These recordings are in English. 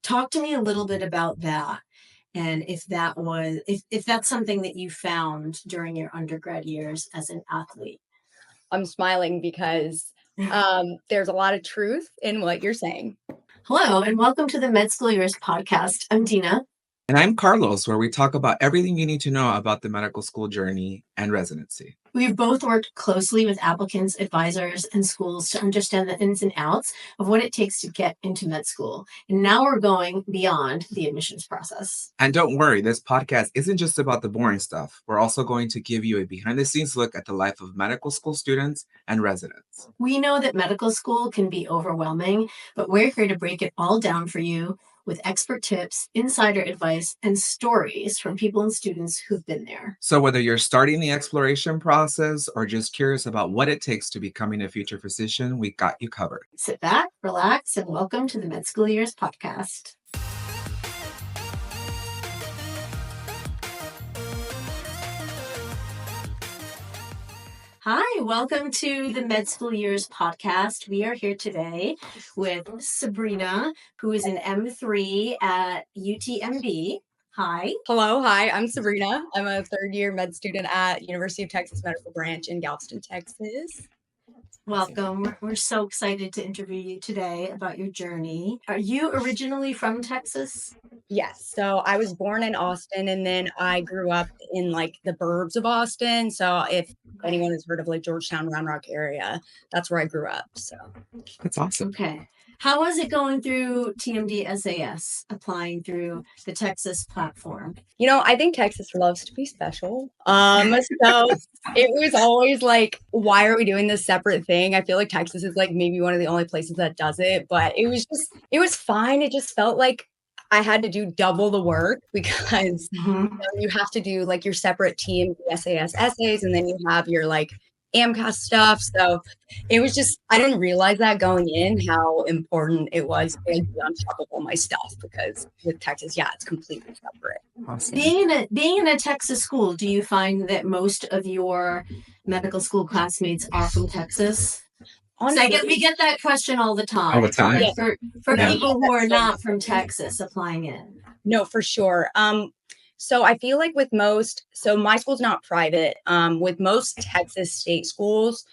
Talk to me a little bit about that. And if that's something that you found during your undergrad years as an athlete. I'm smiling because there's a lot of truth in what you're saying. Hello, and welcome to the Med School Years podcast. I'm Dina. And I'm Carlos, where we talk about everything you need to know about the medical school journey and residency. We've both worked closely with applicants, advisors, and schools to understand the ins and outs of what it takes to get into med school. And now we're going beyond the admissions process. And don't worry, this podcast isn't just about the boring stuff. We're also going to give you a behind-the-scenes look at the life of medical school students and residents. We know that medical school can be overwhelming, but we're here to break it all down for you with expert tips, insider advice, and stories from people and students who've been there. So whether you're starting the exploration process or just curious about what it takes to becoming a future physician, we got you covered. Sit back, relax, and welcome to the Med School Years podcast. Hi, welcome to the Med School Years podcast. We are here today with Sabrina, who is an M3 at UTMB. Hi. Hello. Hi, I'm Sabrina. I'm a third-year med student at University of Texas Medical Branch in Galveston, Texas. Welcome. We're so excited to interview you today about your journey. Are you originally from Texas? Yes. So I was born in Austin, and then I grew up in like the burbs of Austin. So if anyone has heard of like Georgetown, Round Rock area, that's where I grew up. So that's awesome. Okay. How was it going through TMDSAS, applying through the Texas platform? You know, I think Texas loves to be special. So it was always like, why are we doing this separate thing? I feel like Texas is like maybe one of the only places that does it, but it was fine. It just felt like I had to do double the work because you have to do like your separate TMDSAS essays, and then you have your like MCAT stuff. So it was just, I didn't realize that going in how important it was to be on top of all my stuff, because with Texas, it's completely separate. Awesome. Being in a Texas school, do you find that most of your medical school classmates are from Texas? Honestly, we get that question all the time. All the time. Yeah. For people who are not from Texas applying in. No, for sure. So I feel like so my school's not private. With most Texas state schools,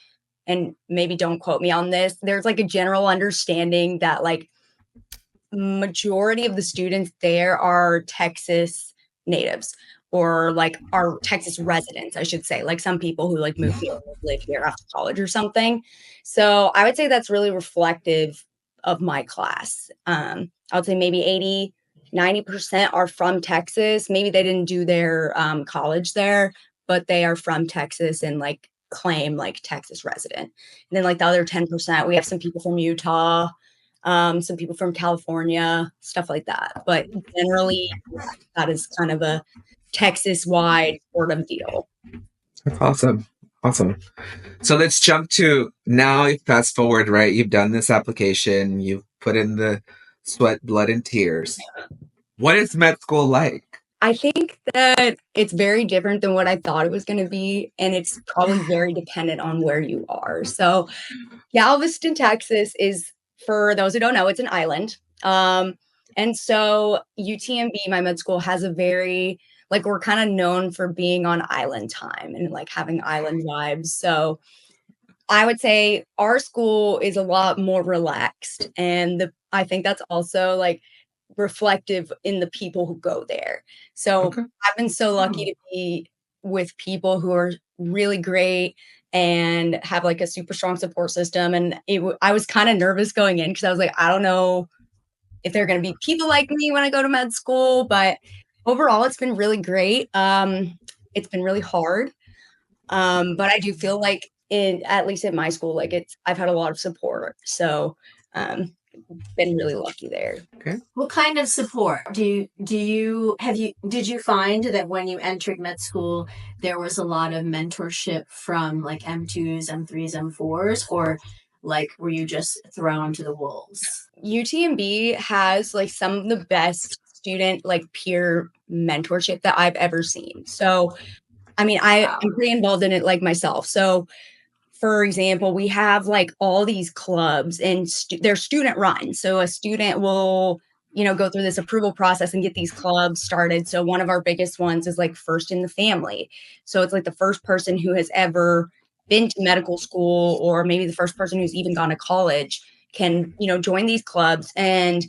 and maybe don't quote me on this, there's like a general understanding that like majority of the students there are Texas natives, or like are Texas residents, I should say, like some people who like move here, live here after college or something. So I would say that's really reflective of my class. I would say maybe 90% are from Texas. Maybe they didn't do their college there, but they are from Texas and like claim like Texas resident. And then like the other 10%, we have some people from Utah, some people from California, stuff like that. But generally, that is kind of a Texas-wide sort of deal. That's awesome. Awesome. So let's jump to now. Fast forward, right? You've done this application. You've put in the sweat, blood, and tears. What is med school like? I think that it's very different than what I thought it was going to be. And it's probably very dependent on where you are. So Galveston, Texas is, for those who don't know, it's an island. And so UTMB, my med school, has a very, like, we're kind of known for being on island time and like having island vibes. So I would say our school is a lot more relaxed. And I think that's also like reflective in the people who go there. So I've been so lucky to be with people who are really great and have like a super strong support system. And I was kind of nervous going in because I was like, I don't know if there are going to be people like me when I go to med school, but overall it's been really great. It's been really hard. But I do feel like at least at my school, like I've had a lot of support. So, been really lucky there. Okay. What kind of support did you find that when you entered med school, there was a lot of mentorship from like M2s, M3s, M4s, or like were you just thrown to the wolves? UTMB has like some of the best student like peer mentorship that I've ever seen. So, I mean, I'm pretty involved in it like myself. So for example, we have like all these clubs and they're student run. So a student will, go through this approval process and get these clubs started. So one of our biggest ones is like first in the family. So it's like the first person who has ever been to medical school, or maybe the first person who's even gone to college, can, join these clubs. And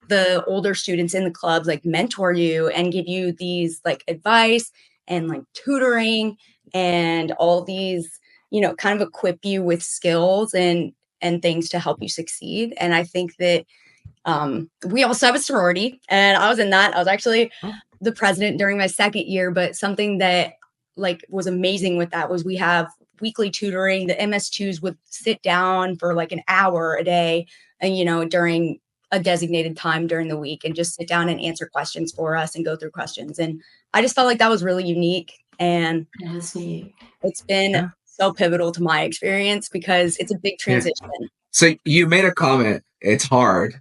the older students in the clubs like mentor you and give you these like advice and like tutoring and all these, kind of equip you with skills and things to help you succeed. And I think that we also have a sorority, and I was in that. I was actually the president during my second year, but something that like was amazing with that was we have weekly tutoring. The MS2s would sit down for like an hour a day, and during a designated time during the week, and just sit down and answer questions for us and go through questions. And I just felt like that was really unique, and it's been so pivotal to my experience because it's a big transition. So you made a comment, it's hard.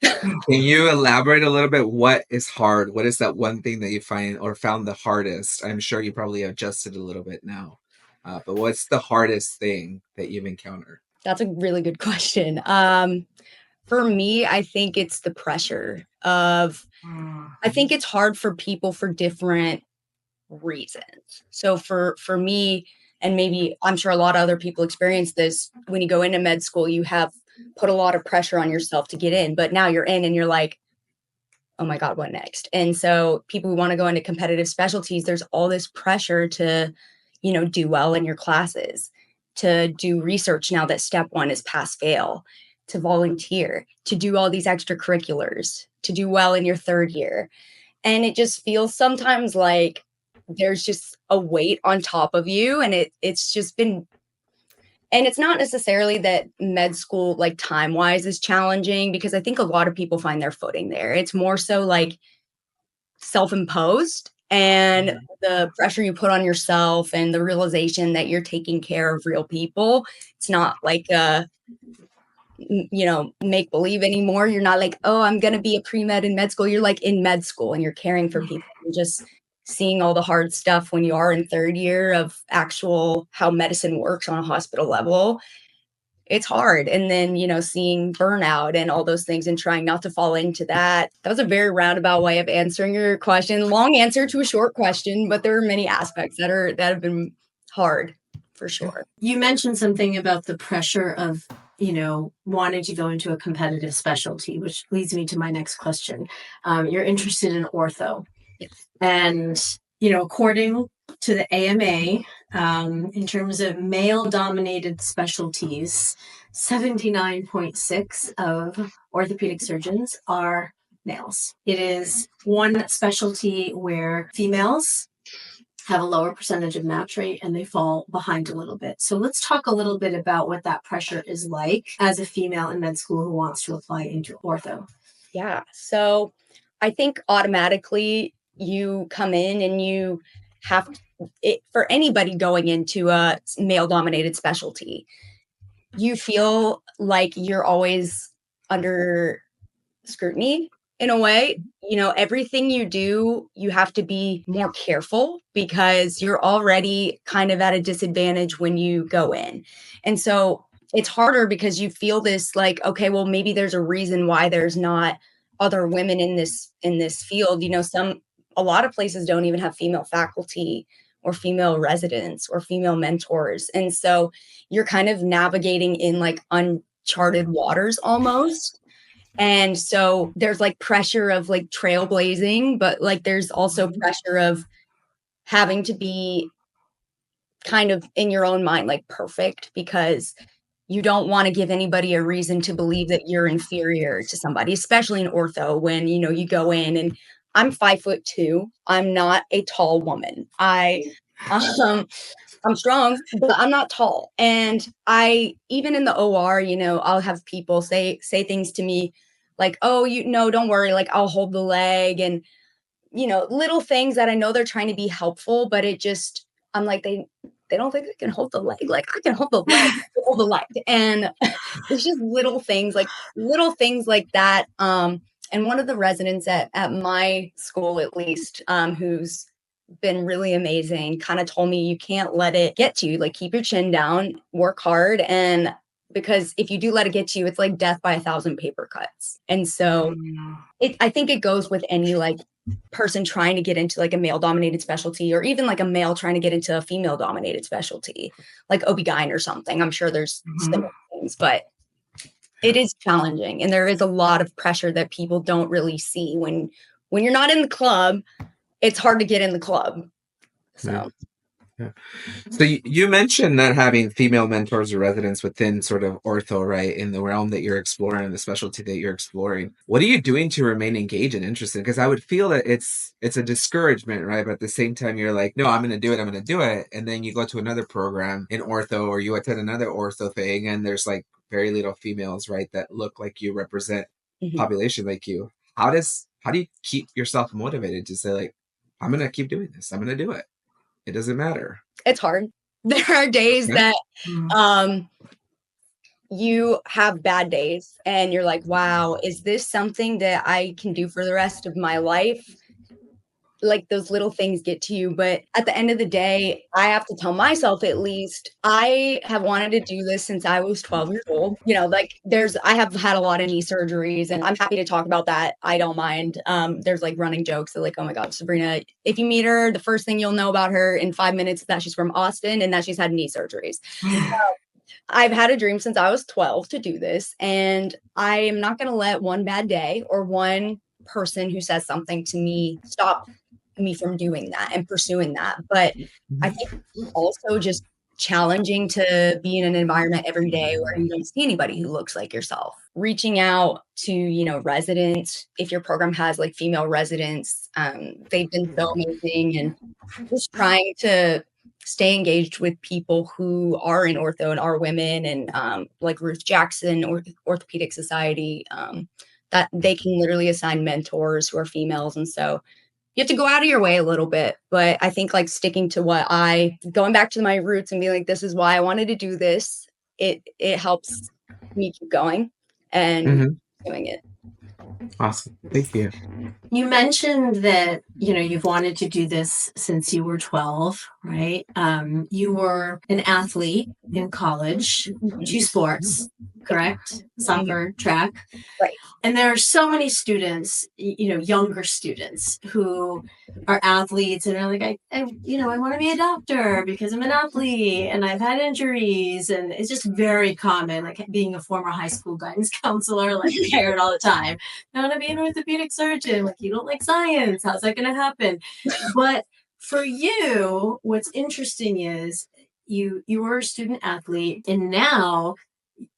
Can you elaborate a little bit? What is hard? What is that one thing that you find or found the hardest? I'm sure you probably adjusted a little bit now, but what's the hardest thing that you've encountered? That's a really good question. For me, I think it's the pressure of, I think it's hard for people for different reasons. So for me, and maybe I'm sure a lot of other people experience this, when you go into med school, you have put a lot of pressure on yourself to get in, but now you're in and you're like, oh my God, what next? And so people who want to go into competitive specialties, there's all this pressure to, do well in your classes, to do research now that step one is pass fail, to volunteer, to do all these extracurriculars, to do well in your third year. And it just feels sometimes like there's just a weight on top of you. And it's just been, and it's not necessarily that med school, like time wise, is challenging, because I think a lot of people find their footing there. It's more so like self-imposed, and the pressure you put on yourself and the realization that you're taking care of real people. It's not like make believe anymore. You're not like, oh, I'm going to be a pre-med in med school. You're like in med school and you're caring for people and just seeing all the hard stuff when you are in third year of actual how medicine works on a hospital level. It's hard. And then, seeing burnout and all those things and trying not to fall into that. That was a very roundabout way of answering your question. Long answer to a short question, but there are many aspects that have been hard for sure. You mentioned something about the pressure of, wanting to go into a competitive specialty, which leads me to my next question. You're interested in ortho. Yes. And, according to the AMA, in terms of male-dominated specialties, 79.6 of orthopedic surgeons are males. It is one specialty where females have a lower percentage of match rate and they fall behind a little bit. So let's talk a little bit about what that pressure is like as a female in med school who wants to apply into ortho. Yeah. So I think automatically you come in and you have for anybody going into a male dominated specialty, you feel like you're always under scrutiny in a way. Everything you do, you have to be more careful because you're already kind of at a disadvantage when you go in. And so it's harder because you feel this like, okay, well, maybe there's a reason why there's not other women in this field. A lot of places don't even have female faculty or female residents or female mentors. And so you're kind of navigating in like uncharted waters almost. And so there's like pressure of like trailblazing, but like there's also pressure of having to be kind of in your own mind, like perfect, because you don't want to give anybody a reason to believe that you're inferior to somebody, especially in ortho when, you go in. And I'm 5'2". I'm not a tall woman. I'm strong, but I'm not tall. And even in the OR, I'll have people say things to me like, oh, don't worry. Like I'll hold the leg and, little things that I know they're trying to be helpful, but I'm like, they don't think they can hold the leg. Like I can hold the leg, hold the leg. And it's just little things like that. And one of the residents at my school, at least, who's been really amazing, kind of told me, you can't let it get to you. Like keep your chin down, work hard. And because if you do let it get to you, it's like death by 1,000 paper cuts. And so I think it goes with any like person trying to get into like a male dominated specialty, or even like a male trying to get into a female dominated specialty, like OB-GYN or something. I'm sure there's similar things, but it is challenging. And there is a lot of pressure that people don't really see when you're not in the club. It's hard to get in the club. So. Yeah. So you mentioned not having female mentors or residents within sort of ortho, right, in the realm that you're exploring, the specialty that you're exploring. What are you doing to remain engaged and interested? Because I would feel that it's a discouragement, right? But at the same time, you're like, no, I'm going to do it. I'm going to do it. And then you go to another program in ortho, or you attend another ortho thing, and there's like very little females, right, that look like you, represent population like you. How do you keep yourself motivated to say, like, I'm going to keep doing this. I'm going to do it. It doesn't matter. It's hard. There are days that you have bad days and you're like, wow, is this something that I can do for the rest of my life? Like those little things get to you. But at the end of the day, I have to tell myself, at least, I have wanted to do this since I was 12 years old. You know, like I have had a lot of knee surgeries, and I'm happy to talk about that. I don't mind. There's like running jokes that like, oh my God, Sabrina, if you meet her, the first thing you'll know about her in 5 minutes is that she's from Austin and that she's had knee surgeries. I've had a dream since I was 12 to do this, and I am not going to let one bad day or one person who says something to me stop me from doing that and pursuing that. But I think also just challenging to be in an environment every day where you don't see anybody who looks like yourself. Reaching out to, you know, residents, if your program has like female residents, they've been so amazing, and just trying to stay engaged with people who are in ortho and are women, and like Ruth Jackson or Orthopedic Society, that they can literally assign mentors who are females. And so you have to go out of your way a little bit, but I think like sticking to going back to my roots and being like, this is why I wanted to do this. It helps me keep going and doing it. Awesome. Thank you. You mentioned that, you know, you've wanted to do this since you were 12, right? You were an athlete in college, 2 sports, correct? Soccer, track. Right. And there are so many students, you know, younger students who are athletes and are like, I want to be a doctor because I'm an athlete and I've had injuries. And it's just very common, like being a former high school guidance counselor, like you hear it all the time. I want to be an orthopedic surgeon. Like, you don't like science. How's that going to happen? But for you, what's interesting is you were a student athlete, and now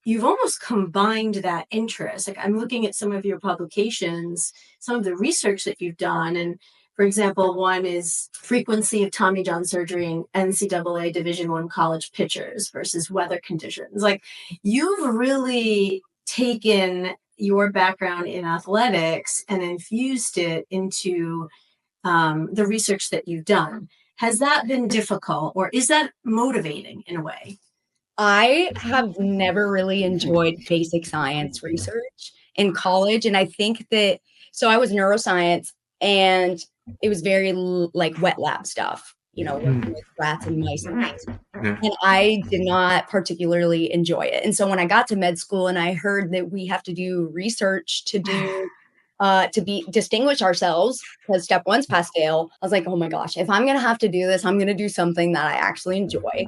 you've almost combined that interest. Like, I'm looking at some of your publications, some of the research that you've done. And for example, one is frequency of Tommy John surgery in NCAA Division I college pitchers versus weather conditions. Like, you've really taken your background in athletics and infused it into the research that you've done. Has that been difficult, or is that motivating in a way? I have never really enjoyed basic science research in college. And I think that, so I was neuroscience, and it was very like wet lab stuff, you know, working with rats and mice and things. And I did not particularly enjoy it. And so when I got to med school and I heard that we have to do research to distinguish ourselves, because step one's pass fail, I was like, oh my gosh, if I'm going to have to do this, I'm going to do something that I actually enjoy.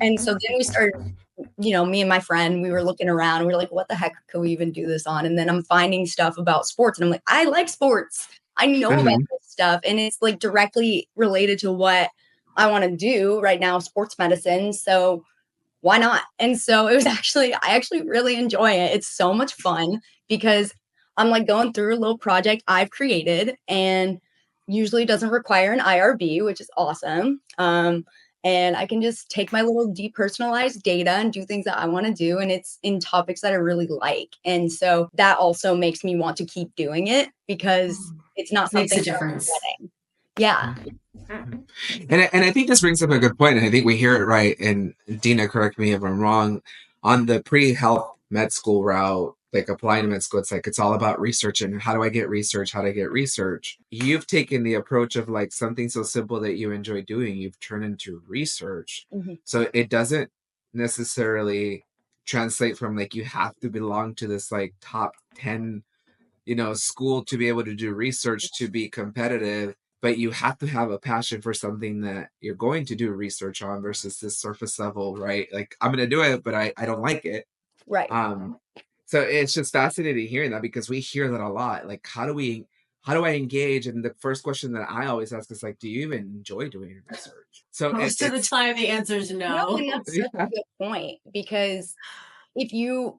And so then we started, you know, me and my friend, we were looking around, and we were like, what the heck could we even do this on? And then I'm finding stuff about sports, and I'm like, I like sports. I know about this stuff. And it's like directly related to what I want to do right now, sports medicine. So why not? And so I actually really enjoy it. It's so much fun because I'm like going through a little project I've created, and usually doesn't require an IRB, which is awesome. And I can just take my little depersonalized data and do things that I want to do. And it's in topics that I really like. And so that also makes me want to keep doing it, because it's not something Makes a difference. Yeah. And I think this brings up a good point, and I think we hear it right. And Dina, correct me if I'm wrong. On the pre-health med school route, like applying to med school, it's like it's all about research and how do I get research? How do I get research? You've taken the approach of like something so simple that you enjoy doing, you've turned into research. So it doesn't necessarily translate from like you have to belong to this like top 10, school to be able to do research to be competitive, but you have to have a passion for something that you're going to do research on versus this surface level, right? Like I'm going to do it, but I don't like it. Right. So it's just fascinating hearing that, because we hear that a lot. Like, how do I engage? And the first question that I always ask is like, do you even enjoy doing your research? So Most of the time, the answer is No, no. and that's such a good point, because if you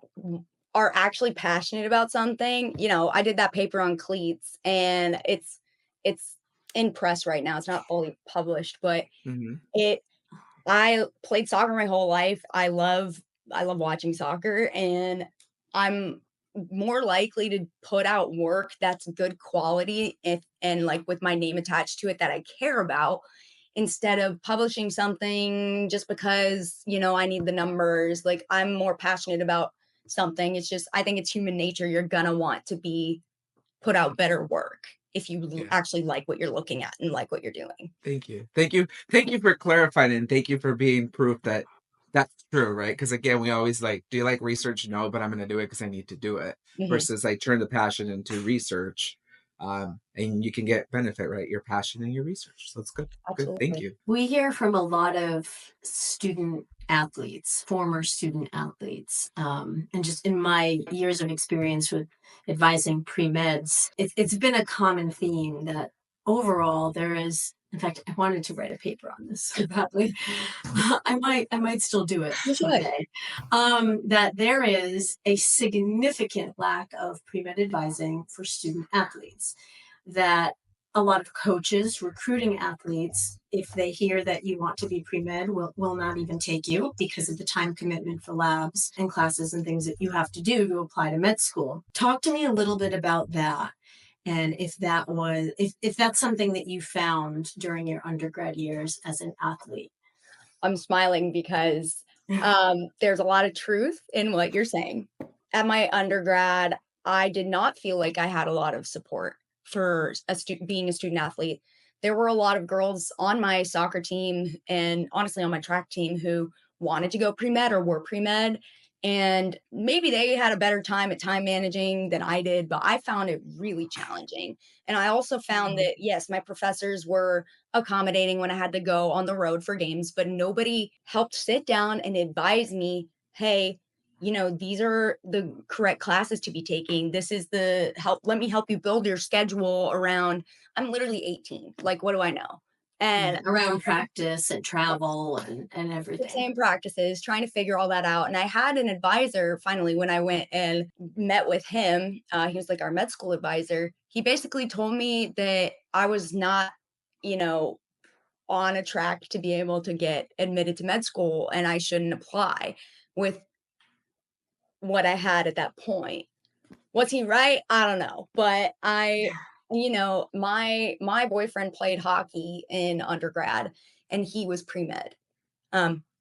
are actually passionate about something, I did that paper on cleats, and it's in press right now. It's not fully published, but Mhm. I played soccer my whole life. I love watching soccer, and I'm more likely to put out work that's good quality and like with my name attached to it that I care about, instead of publishing something just because, I need the numbers. Like, I'm more passionate about something. It's just, I think it's human nature. You're gonna want to put out better work if you Yeah. actually like what you're looking at and like what you're doing. Thank you. Thank you. Thank you for clarifying, and thank you for being proof that that's true, right? Because again, we always like, do you like research? No, but I'm going to do it because I need to do it. Mhm. Versus I turn the passion into research, and you can get benefit, right? Your passion and your research. So it's good. Good. Thank Absolutely. you. We hear from a lot of student athletes, former student athletes, and just in my years of experience with advising pre-meds, it's been a common theme that overall there is. In fact, I wanted to write a paper on this probably. I might still do it You should. one day. That there is a significant lack of pre-med advising for student athletes. That a lot of coaches recruiting athletes, if they hear that you want to be pre-med, will not even take you because of the time commitment for labs and classes and things that you have to do to apply to med school. Talk to me a little bit about that. And if that's something that you found during your undergrad years as an athlete. I'm smiling because there's a lot of truth in what you're saying. At my undergrad, I did not feel like I had a lot of support for being a student athlete. There were a lot of girls on my soccer team and honestly on my track team who wanted to go pre-med or were pre-med. And maybe they had a better time at time managing than I did, but I found it really challenging. And I also found that, yes, my professors were accommodating when I had to go on the road for games, but nobody helped sit down and advise me, hey, these are the correct classes to be taking. This is let me help you build your schedule around, I'm literally 18. Like, what do I know? And around practice and travel and the everything. same practices, trying to figure all that out. And I had an advisor finally when I went and met with him. He was like our med school advisor. He basically told me that I was not, on a track to be able to get admitted to med school and I shouldn't apply with what I had at that point. Was he right? I don't know. But my boyfriend played hockey in undergrad and he was pre-med.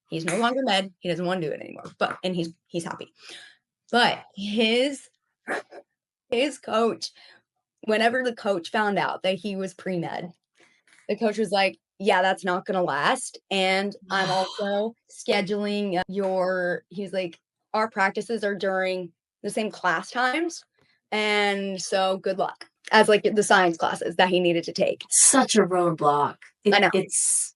He's no longer med. He doesn't want to do it anymore. And he's happy. But his coach, whenever the coach found out that he was pre-med, the coach was like, yeah, that's not going to last. And I'm also scheduling he's like, our practices are during the same class times. And so good luck as like the science classes that he needed to take. Such a roadblock. I know. It's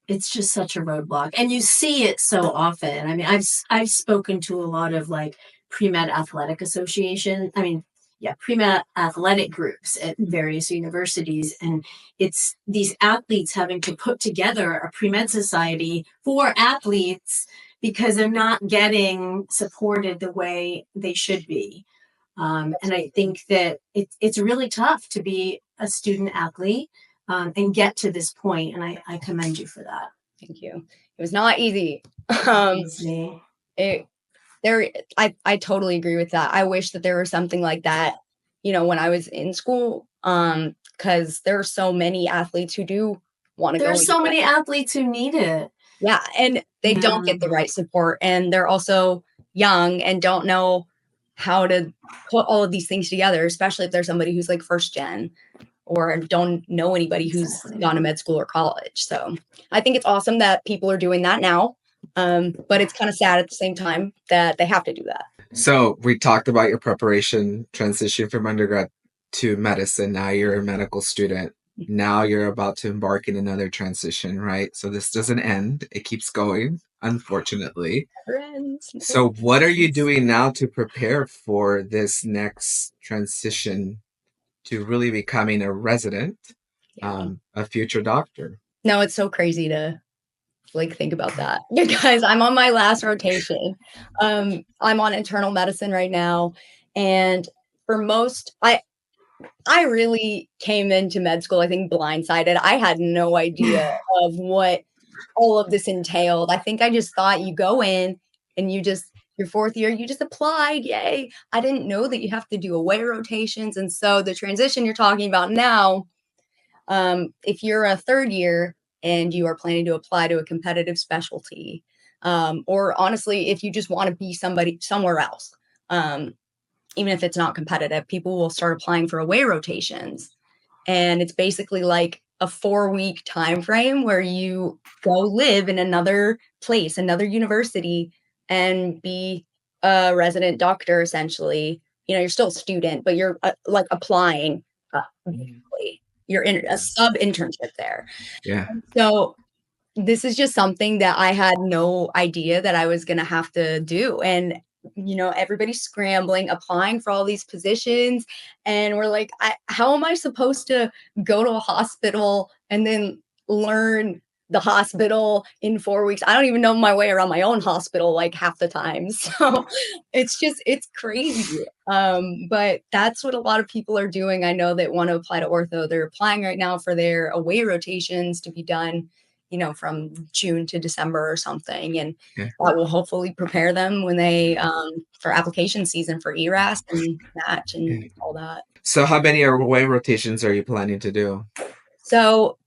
just such a roadblock. And you see it so often. I mean, I've spoken to a lot of like pre-med athletic association. I mean, yeah, pre-med athletic groups at various universities. And it's these athletes having to put together a pre-med society for athletes because they're not getting supported the way they should be. And I think that it's really tough to be a student athlete and get to this point. And I commend you for that. Thank you. It was not easy. Easy. I totally agree with that. I wish that there was something like that, when I was in school, because there are so many athletes who do want to go. There's so many athletes who need it. Yeah, and they don't get the right support, and they're also young and don't know how to put all of these things together, especially if there's somebody who's like first gen or don't know anybody who's gone to med school or college. So I think it's awesome that people are doing that now, But it's kind of sad at the same time that they have to do that. So we talked about your preparation, transition from undergrad to medicine. Now you're a medical student. Now you're about to embark in another transition, right? So this doesn't end. It keeps going, unfortunately. So what are you doing now to prepare for this next transition to really becoming a resident, a future doctor? No, it's so crazy to think about that because I'm on my last rotation. I'm on internal medicine right now. And for most, I really came into med school, I think, blindsided. I had no idea of what all of this entailed. I think I just thought you go in and your fourth year, you just applied. Yay. I didn't know that you have to do away rotations. And so the transition you're talking about now, if you're a third year and you are planning to apply to a competitive specialty, or honestly, if you just want to be somewhere else, even if it's not competitive, people will start applying for away rotations. And it's basically like a 4-week time frame where you go live in another place, another university, and be a resident doctor, essentially. You're still a student, but you're applying, basically. You're in a sub internship there. Yeah. So this is just something that I had no idea that I was going to have to do. And everybody's scrambling, applying for all these positions. And we're like, how am I supposed to go to a hospital and then learn the hospital in 4 weeks? I don't even know my way around my own hospital half the time. So it's crazy. But that's what a lot of people are doing. I know that want to apply to ortho. They're applying right now for their away rotations to be done from June to December or something. And that will hopefully prepare them when they, for application season for ERAS and match and all that. So how many away rotations are you planning to do? So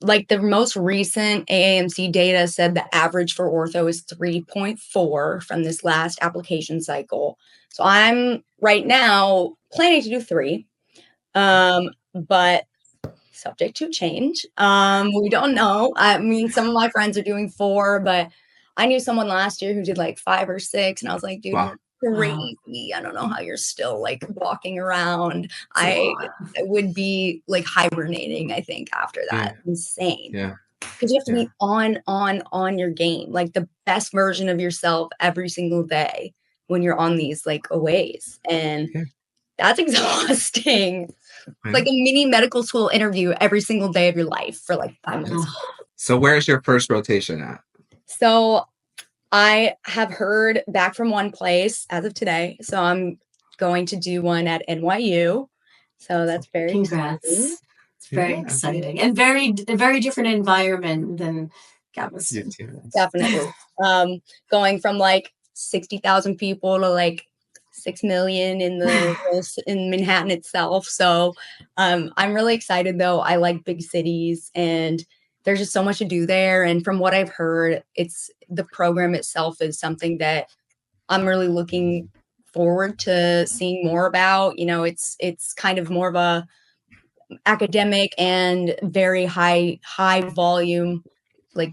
the most recent AAMC data said the average for ortho is 3.4 from this last application cycle. So I'm right now planning to do 3, but subject to change. We don't know. I mean, some of my friends are doing 4, but I knew someone last year who did 5 or 6, and I was like, dude, Wow. you're crazy. I don't know how you're still walking around. I would be hibernating, I think, after that. Yeah. Insane. Yeah. Because you have to be on your game, the best version of yourself every single day when you're on these aways. And that's exhausting. Like a mini medical school interview every single day of your life for 5 months. So where's your first rotation at? So I have heard back from one place as of today. So I'm going to do one at NYU. So that's very Congrats. exciting. It's very exciting and a very different environment than Galveston. Definitely. Going from 60,000 people to 6 million in Manhattan itself. So I'm really excited though. I like big cities and there's just so much to do there. And from what I've heard, the program itself is something that I'm really looking forward to seeing more about. It's kind of more of a academic and very high volume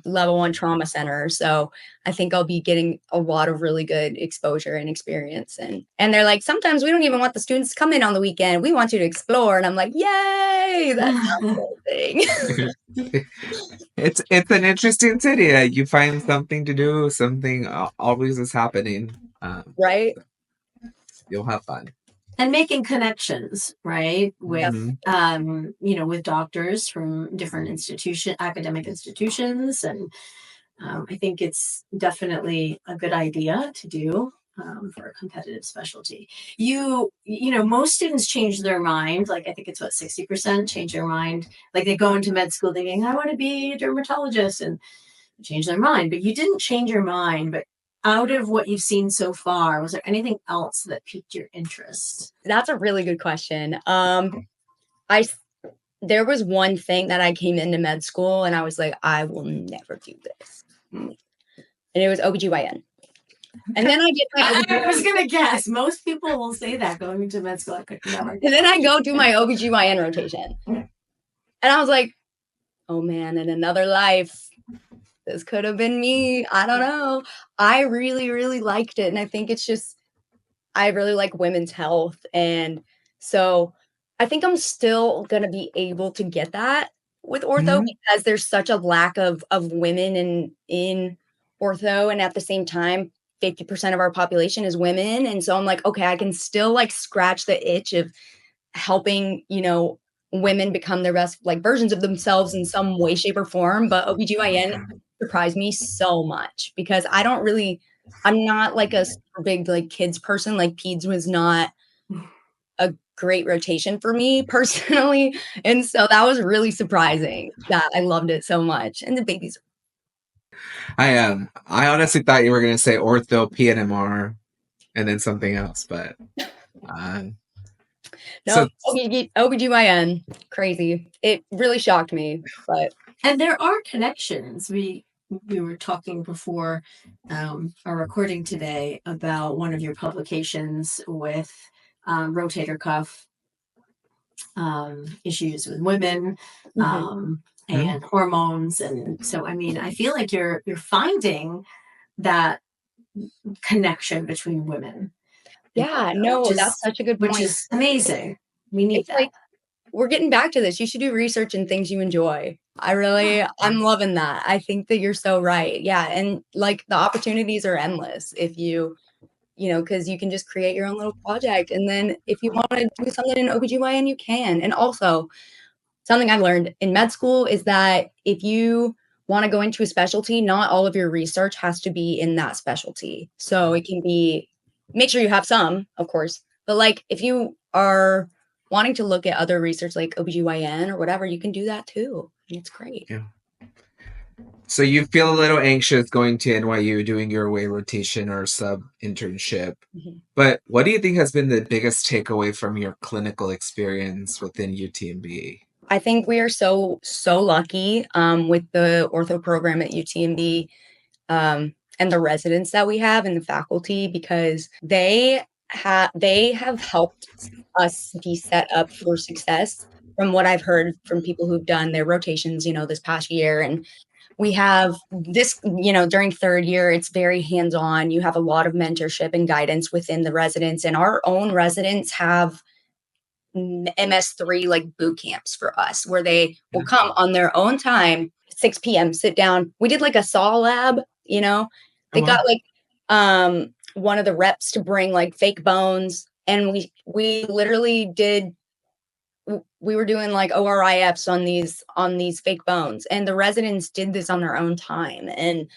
level 1 trauma center. So I think I'll be getting a lot of really good exposure and experience. And they're like, sometimes we don't even want the students to come in on the weekend. We want you to explore. And I'm like, yay, that's amazing. It's an interesting city. You find something to do, something always is happening. Right. You'll have fun. And making connections, right? With, with doctors from different academic institutions. And I think it's definitely a good idea to do for a competitive specialty. Most students change their mind. I think it's 60% change their mind. They go into med school thinking, I want to be a dermatologist, and change their mind. But you didn't change your mind. But out of what you've seen so far, was there anything else that piqued your interest? That's a really good question. There was one thing that I came into med school and I was like, I will never do this. And it was OBGYN. And then I get I was going to guess. Most people will say that going into med school. I could never. And then I go do my OBGYN rotation. And I was like, oh man, in another life, this could have been me. I don't know. I really, really liked it. And I think it's just, I really like women's health. And so I think I'm still going to be able to get that with ortho Mhm. because there's such a lack of women in ortho. And at the same time, 50% of our population is women. And so I'm like, okay, I can still like scratch the itch of helping, women become their best like versions of themselves in some way, shape, or form. But OBGYN surprised me so much because I'm not like a super big like kids person. Like peds was not a great rotation for me personally. And so that was really surprising that I loved it so much. And the babies. I honestly thought you were gonna say ortho, PNMR, and then something else, but No, so OBGYN, crazy. It really shocked me, but And there are connections. We were talking before our recording today about one of your publications with rotator cuff issues with women and hormones, and so I mean, I feel like you're finding that connection between women. yeah, no, that's such a good Which point. is amazing. We need It's that. like we're getting back to this. You should do research in things you enjoy. I'm loving that. I think that you're so right. Yeah. And like the opportunities are endless if because you can just create your own little project. And then if you want to do something in OBGYN, you can. And also, something I've learned in med school is that if you want to go into a specialty, not all of your research has to be in that specialty. So it can be, make sure you have some, of course, but like if you are wanting to look at other research like OBGYN or whatever, you can do that too. And it's great. yeah. So you feel a little anxious going to NYU doing your away rotation or sub internship. Mhm. But what do you think has been the biggest takeaway from your clinical experience within UTMB? I think we are so, so lucky with the ortho program at UTMB. And the residents that we have and the faculty because they have helped us be set up for success from what I've heard from people who've done their rotations, this past year. And we have this, during third year, it's very hands-on. You have a lot of mentorship and guidance within the residents, and our own residents have MS3 like boot camps for us where they will come on their own time, 6 p.m., sit down. We did like a saw lab, they got like one of the reps to bring like fake bones. And we literally we were doing like ORIFs on these fake bones. And the residents did this on their own time. And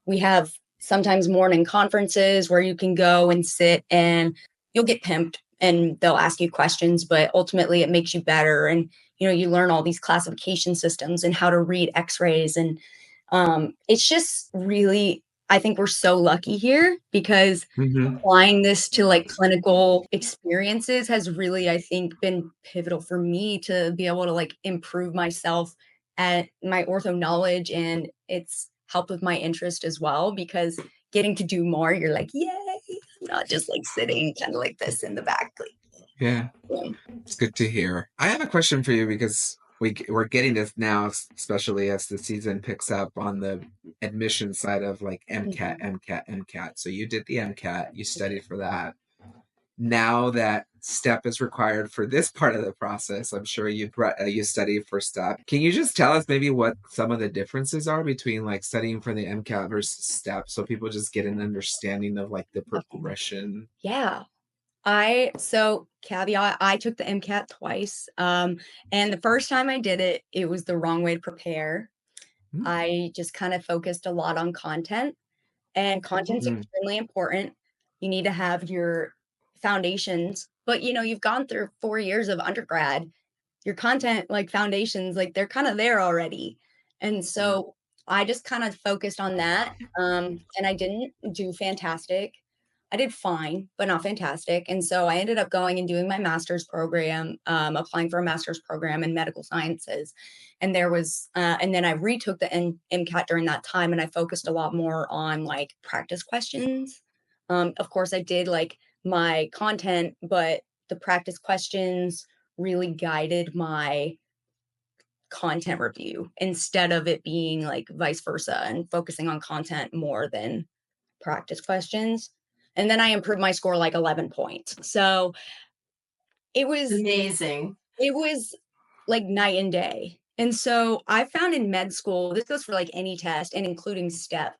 we have sometimes morning conferences where you can go and sit and you'll get pimped and they'll ask you questions, but ultimately it makes you better. And, you learn all these classification systems and how to read x-rays. And it's just really, I think we're so lucky here because applying this to like clinical experiences has really, I think, been pivotal for me to be able to like improve myself at my ortho knowledge. And it's helped with my interest as well because getting to do more, you're like, yay, I'm not just like sitting kind of like this in the back. Yeah, it's good to hear. I have a question for you because we're getting this now, especially as the season picks up on the admission side of like MCAT, MCAT. So you did the MCAT, you studied for that. Now that step is required for this part of the process, I'm sure you study for step. Can you just tell us maybe what some of the differences are between like studying for the MCAT versus step, so people just get an understanding of like the progression? Yeah. So caveat, I took the MCAT twice. And the first time I did it, it was the wrong way to prepare. I just kind of focused a lot on content, and content's extremely important. You need to have your foundations, but you've gone through 4 years of undergrad. Your content, like foundations, like they're kind of there already. And so I just kind of focused on that. And I didn't do fantastic. I did fine, but not fantastic. And so I ended up going and doing my master's program, applying for a master's program in medical sciences. And and then I retook the MCAT during that time, and I focused a lot more on like practice questions. Of course, I did like my content, but the practice questions really guided my content review instead of it being like vice versa and focusing on content more than practice questions. And then I improved my score like 11 points. So it was amazing. It was like night and day. And so I found in med school, this goes for like any test and including STEP,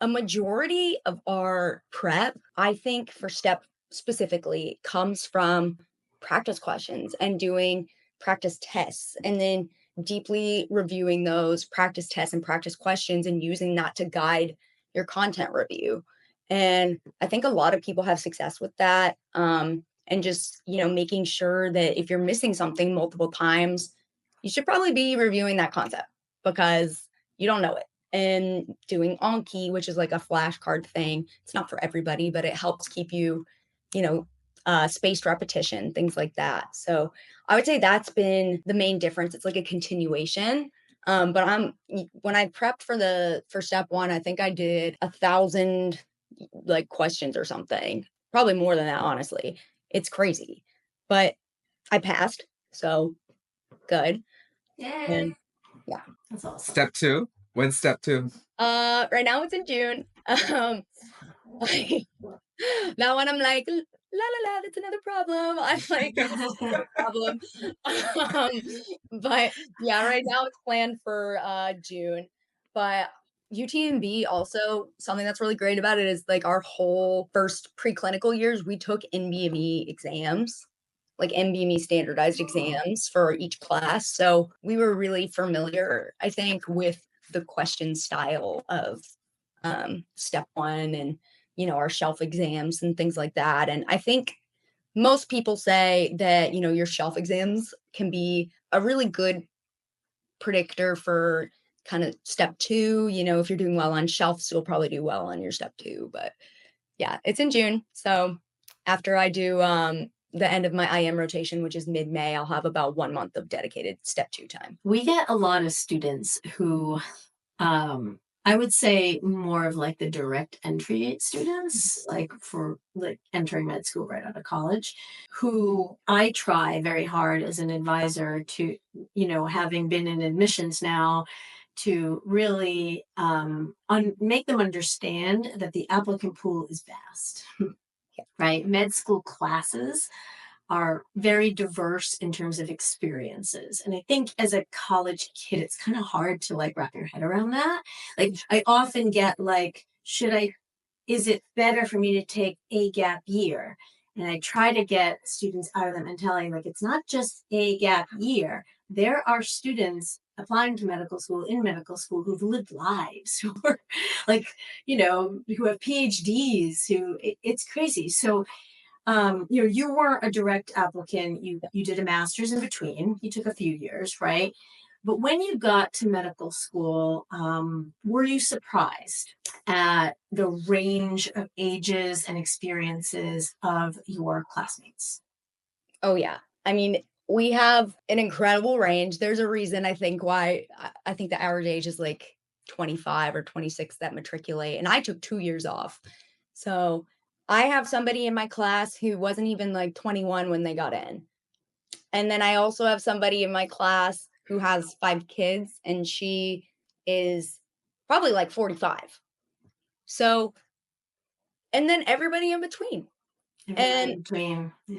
a majority of our prep, I think for STEP specifically, comes from practice questions and doing practice tests and then deeply reviewing those practice tests and practice questions and using that to guide your content review. And I think a lot of people have success with that. And just, making sure that if you're missing something multiple times, you should probably be reviewing that concept because you don't know it. And doing Anki, which is like a flashcard thing. It's not for everybody, but it helps keep you, spaced repetition, things like that. So I would say that's been the main difference. It's like a continuation. But when I prepped for step one, I think I did 1,000 like questions or something, probably more than that, honestly. It's crazy, but I passed. So good. Yay. And yeah. That's awesome. Step 2. When's step 2? Right now it's in June. That one I'm like, la la la, that's another problem. I'm like, no problem. But yeah, right now it's planned for June. But UTMB also, something that's really great about it is like our whole first preclinical years, we took NBME exams, like NBME standardized exams for each class. So we were really familiar, I think, with the question style of step one and our shelf exams and things like that. And I think most people say that your shelf exams can be a really good predictor for kind of step two. If you're doing well on shelves, you'll probably do well on your step two. But yeah, it's in June. So after I do the end of my IM rotation, which is mid-May, I'll have about 1 month of dedicated step two time. We get a lot of students who I would say more of like the direct entry students, like for like entering med school right out of college, who I try very hard as an advisor to, having been in admissions now, to really make them understand that the applicant pool is vast, right? Med school classes are very diverse in terms of experiences. And I think as a college kid, it's kind of hard to like wrap your head around that. Like I often get like, is it better for me to take a gap year? And I try to get students out of them and telling like, it's not just a gap year. There are students applying to medical school in medical school who've lived lives, who are like, who have PhDs, it's crazy. So you weren't a direct applicant. You did a master's in between. You took a few years, right? But when you got to medical school, were you surprised at the range of ages and experiences of your classmates? Oh, yeah. I mean, we have an incredible range. There's a reason, I think, why I think the average age is like 25 or 26 that matriculate. And I took 2 years off. So I have somebody in my class who wasn't even like 21 when they got in. And then I also have somebody in my class who has 5 kids and she is probably like 45. So, and then everybody in between.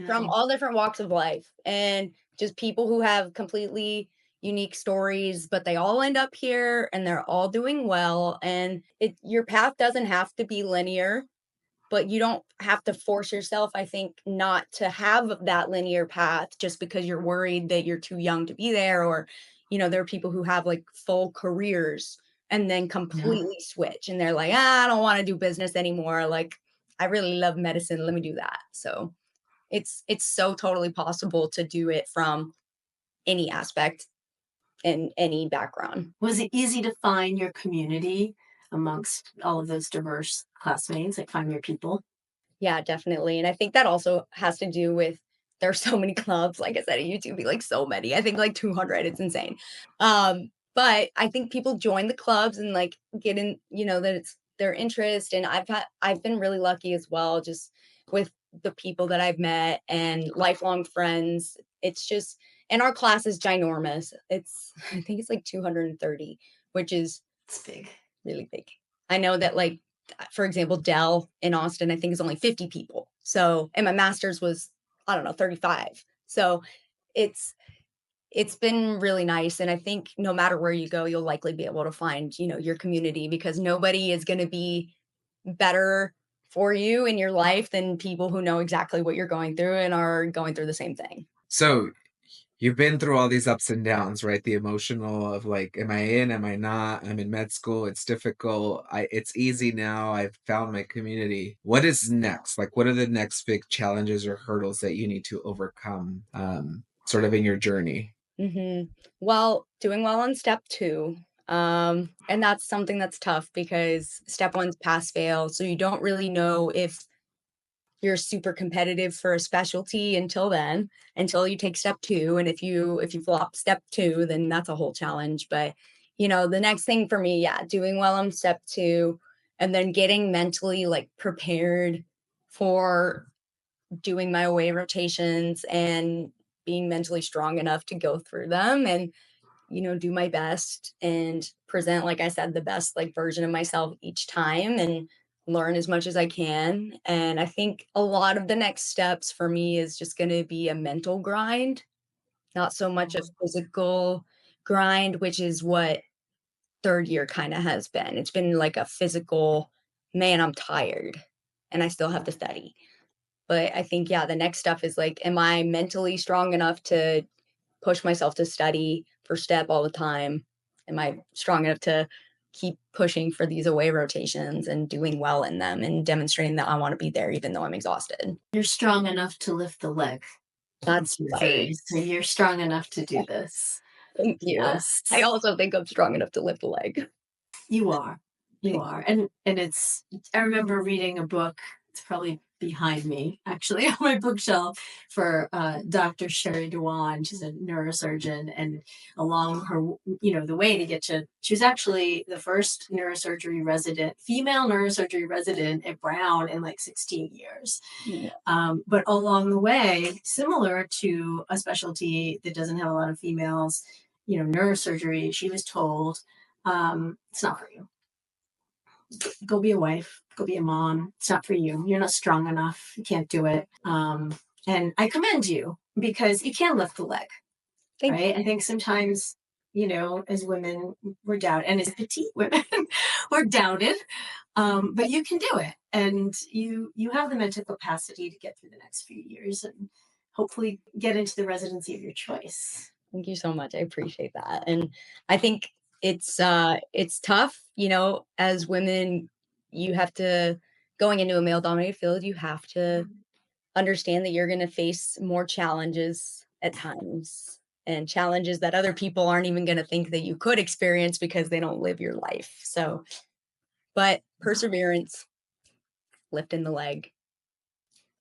From all different walks of life and just people who have completely unique stories, but they all end up here and they're all doing well. And your path doesn't have to be linear, but you don't have to force yourself, I think, not to have that linear path just because you're worried that you're too young to be there. Or, there are people who have like full careers and then completely switch and they're like, I don't want to do business anymore. Like, I really love medicine. Let me do that. So it's so totally possible to do it from any aspect and any background. Was it easy to find your community amongst all of those diverse classmates, like find your people? Yeah, definitely. And I think that also has to do with there are so many clubs, like I said, at UTMB, like so many. I think like 200. It's insane. But I think people join the clubs and like get in, that it's their interest. And I've been really lucky as well, just with the people that I've met and lifelong friends. It's and our class is ginormous. I think it's like 230, which is It's big. really big. I know that, like, for example, Dell in Austin, I think is only 50 people. So, and my master's was, I don't know, 35. So it's been really nice. And I think no matter where you go, you'll likely be able to find, your community, because nobody is going to be better for you in your life than people who know exactly what you're going through and are going through the same thing. So you've been through all these ups and downs, right? The emotional of like, am I in, am I not? I'm in med school. It's difficult. It's easy now. I've found my community. What is next? Like, what are the next big challenges or hurdles that you need to overcome, sort of in your journey? Well, doing well on step 2. And that's something that's tough because step 1's pass fail. So you don't really know if you're super competitive for a specialty until you take step 2. And if you flop step 2, then that's a whole challenge. But the next thing for me, yeah, doing well on step 2, and then getting mentally like prepared for doing my away rotations and being mentally strong enough to go through them and do my best and present, like I said, the best like version of myself each time and learn as much as I can. And I think a lot of the next steps for me is just going to be a mental grind, not so much a physical grind, which is what third year kind of has been. It's been like a physical, man, I'm tired and I still have to study. But I think, yeah, the next stuff is like, am I mentally strong enough to push myself to study for step all the time? Am I strong enough to keep pushing for these away rotations and doing well in them and demonstrating that I want to be there even though I'm exhausted? You're strong enough to lift the leg. That's right. So you're strong enough to do this. Thank you. Yes. I also think I'm strong enough to lift a leg. You are. You are. And I remember reading a book, it's probably behind me actually on my bookshelf, for Dr. Sherry Dewan. She's a neurosurgeon, and along her, the way to get to, she was actually the first female neurosurgery resident at Brown in like 16 years. Yeah. But along the way, similar to a specialty that doesn't have a lot of females, neurosurgery, she was told, it's not for you. Go be a wife, go be a mom. It's not for you. You're not strong enough. You can't do it. And I commend you because you can lift the leg, right? I think sometimes, as women, we're doubted, and as petite women, we're doubted. But you can do it, and you have the mental capacity to get through the next few years and hopefully get into the residency of your choice. Thank you so much. I appreciate that. And I think it's tough, as women, you have to, going into a male dominated field, you have to understand that you're going to face more challenges at times, and challenges that other people aren't even going to think that you could experience because they don't live your life. So, but perseverance, lifting the leg,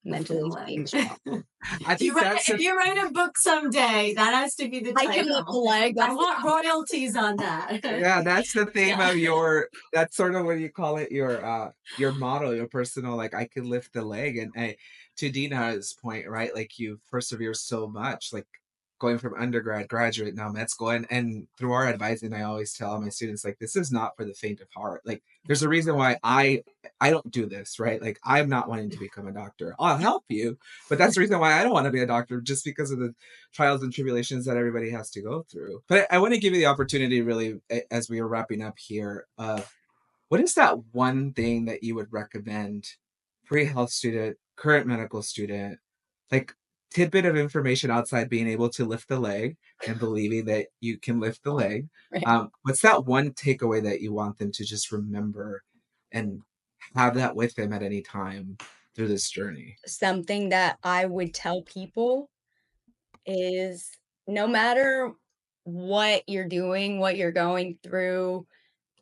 mentally being strong. I think if you write a book someday, that has to be the title. I can lift the leg. I want royalties on that. Yeah, that's the theme of that's sort of what you call it, your motto, your personal, like, I can lift the leg. And to Dina's point, right, like, you persevere so much, like going from undergrad, graduate, now med school, and through our advising, I always tell my students, like, this is not for the faint of heart. Like, there's a reason why I don't do this, right? Like, I'm not wanting to become a doctor. I'll help you, but that's the reason why I don't want to be a doctor, just because of the trials and tribulations that everybody has to go through. But I want to give you the opportunity, really, as we are wrapping up here, what is that one thing that you would recommend pre-health student, current medical student, like, tidbit of information outside being able to lift the leg and believing that you can lift the leg? Right. What's that one takeaway that you want them to just remember and have that with them at any time through this journey? Something that I would tell people is, no matter what you're doing, what you're going through,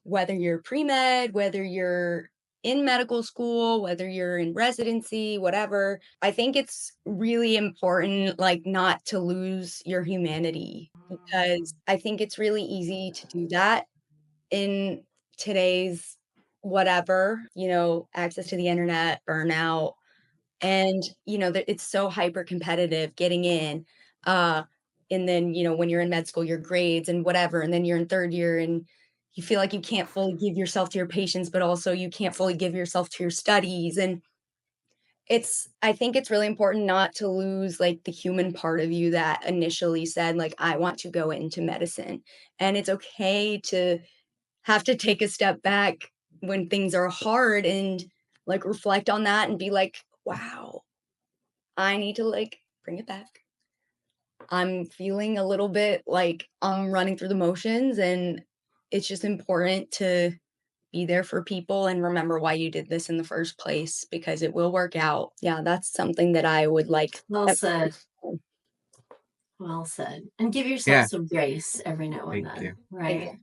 whether you're pre-med, whether you're in medical school, whether you're in residency, whatever, I think it's really important, like, not to lose your humanity, because I think it's really easy to do that in today's whatever, access to the internet, burnout, and that it's so hyper competitive getting in. And then, you know, when you're in med school, your grades and whatever, and then you're in third year and you feel like you can't fully give yourself to your patients, but also you can't fully give yourself to your studies. And I think it's really important not to lose like the human part of you that initially said, like, I want to go into medicine. And it's okay to have to take a step back when things are hard and like reflect on that and be like, wow, I need to like bring it back. I'm feeling a little bit like I'm running through the motions, and it's just important to be there for people and remember why you did this in the first place because it will work out. Yeah, that's something that I would like. Well said. Well said. And give yourself Yeah. some grace every now and Thank then, you. right?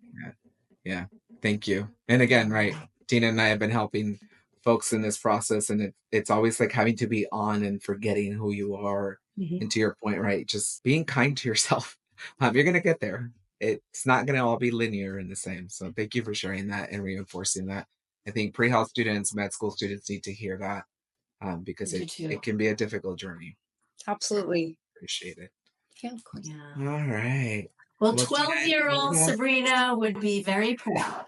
Yeah. Thank you. And again, right, Tina and I have been helping folks in this process, and it's always like having to be on and forgetting who you are. Mhm. And to your point, right, just being kind to yourself. You're going to get there. It's not going to all be linear and the same. So thank you for sharing that and reinforcing that. I think pre-health students, med school students need to hear that because Me too. it can be a difficult journey. Absolutely. Appreciate it. Yeah, of course. Yeah. All right. Well, Well, Tina, 12-year-old yeah. Sabrina would be very proud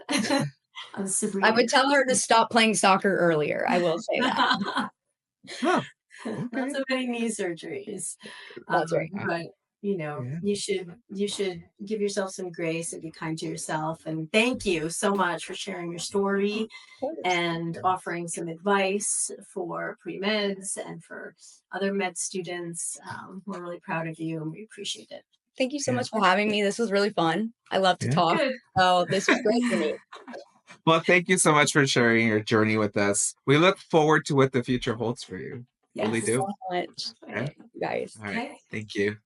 of Sabrina. I would tell her to stop playing soccer earlier. I will say that. Huh. Not Okay. so many knee surgeries. That's right. But you know, Yeah. you should give yourself some grace and be kind to yourself. And thank you so much for sharing your story and offering some advice for pre-meds and for other med students. We're really proud of you and we appreciate it. Thank you so Yeah. much for having me. This was really fun. I love to Yeah. talk. Good. So this was great for me. Well, thank you so much for sharing your journey with us. We look forward to what the future holds for you. Yes. Really do. So much. Okay. You guys. All right. Okay. Thank you.